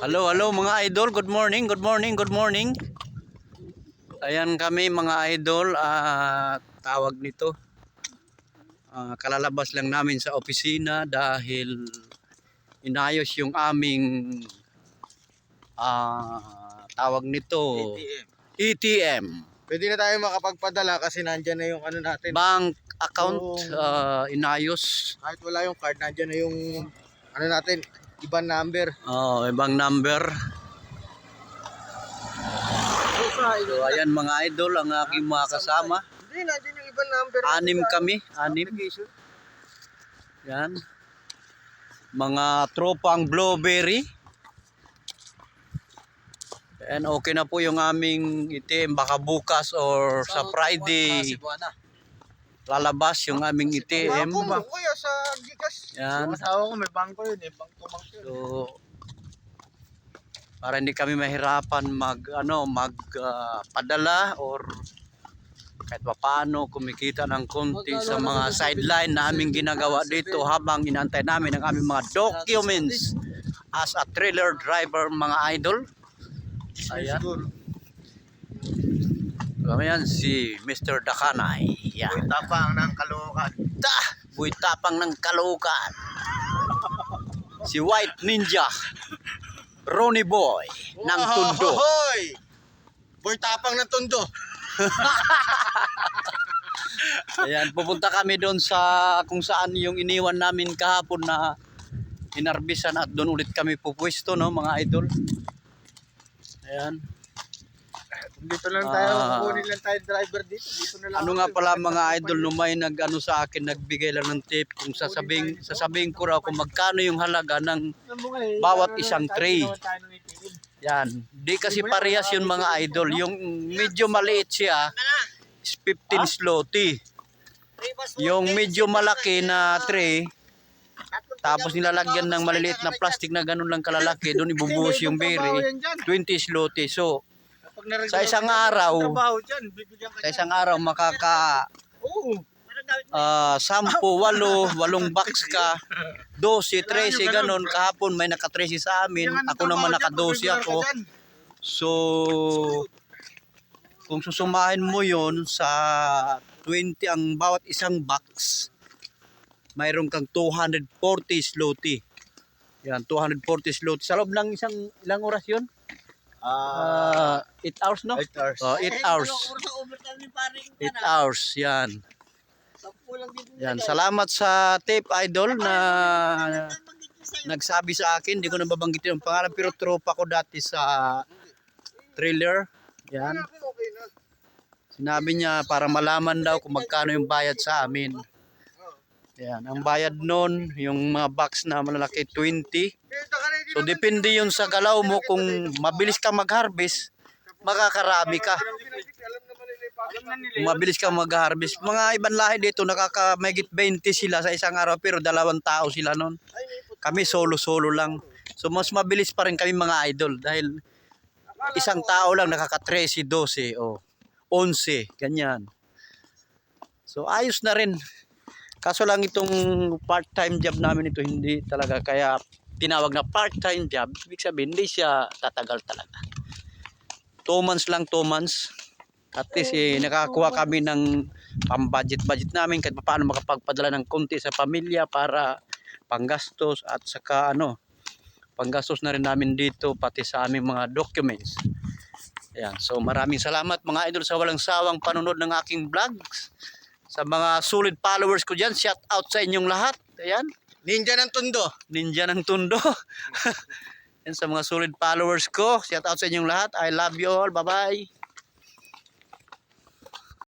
Hello, hello mga idol. Good morning, good morning, good morning. Ayan kami mga idol. Tawag nito. Kalalabas lang namin sa opisina dahil inayos yung aming tawag nito ATM. Pwede na tayo makapagpadala kasi nandyan na yung ano natin. Bank account inayos. Kahit wala yung card, nandyan na yung ano natin, ibang number. Ibang number. So ayan mga idol ang aking mga kasama. Hindi, nandyan yung ibang number. 6 kami, 6. Yan. Mga tropang Blueberry. And okay na po yung aming itim. Baka bukas or sa Friday lalabas yung aming itim. Bangko mo kuya sa Gcash. Yan. Yung asawa ko may bangko yun eh. Bangko yun. So para hindi kami mahirapan padala or kahit pa paano kumikita ng konti sa mga sideline na aming ginagawa dito habang inaantay namin ang aming mga documents as a trailer driver mga idol. Ayan. Ayan si Mr. Dakanay. Yan. Buhay tapang ng Caloocan. Buhay tapang ng Caloocan. Si White Ninja. Ronnie Boy ng Tondo. Hoy! Buhay tapang ng Tondo. Ayan, pupunta kami doon sa kung saan yung iniwan namin kahapon na inarbisan at doon ulit kami pupwesto, no mga idol. Ayan. Dito lang tayo, kukunin lang tayo driver dito. Dito na lang. Ano nga pala mga idol, no may nag-ano sa akin, nagbigay lang ng tip kung sasabihin ko raw kung magkano yung halaga ng bawat isang tray. Yan. Di kasi parehas yun mga idol. Yung medyo maliit siya is 15 zloty. Yung medyo malaki na tray, tapos nilalagyan ng maliliit na plastic na ganun lang kalalaki, doon ibubuhos yung berry, 20 zloty. So, sa isang araw makaka 10, 8 box ka, 12, 13 ganun. Kahapon may naka-13 sa amin, ako naman naka-12 ako. So kung susumahin mo yon sa 20 ang bawat isang box, mayroon kang 240 zloty. Yan, 240 zloty. Sa loob ng ilang oras yun? 8 hours, no? 8 hours. 8 hours. 8 hours, yan. Yan, salamat sa tip idol na nagsabi sa akin. Hindi ko na babanggitin ang pangalan pero tropa ko dati sa trailer. Yan. Sinabi niya para malaman daw kung magkano yung bayad sa amin. Yan, ang bayad nun, yung mga box na malalaki 20. So depende yun sa galaw mo, kung mabilis ka mag-harvest, makakarami ka. Kung mabilis ka mag-harvest, mga ibang lahi dito mahigit 20 sila sa isang araw pero 2 tao sila nun. Kami solo lang. So mas mabilis pa rin kami mga idol dahil isang tao lang nakaka-13, 12 o 11, ganyan. So ayos na rin. Kaso lang itong part-time job namin ito hindi talaga kaya tinawag na part-time job. Ibig sabihin hindi siya tatagal talaga. 2 months lang, 2 months. At least nakakuha kami ng pang-budget namin kahit paano makapagpadala ng konti sa pamilya para panggastos at saka panggastos na rin namin dito pati sa aming mga documents. Ayan, so maraming salamat mga idol sa walang sawang panunod ng aking vlogs. Sa mga solid followers ko dyan, shout out sa inyong lahat. Ayan. Ninja ng Tondo. Ninja ng Tondo. Yan sa mga solid followers ko, shout out sa inyong lahat. I love you all. Bye-bye.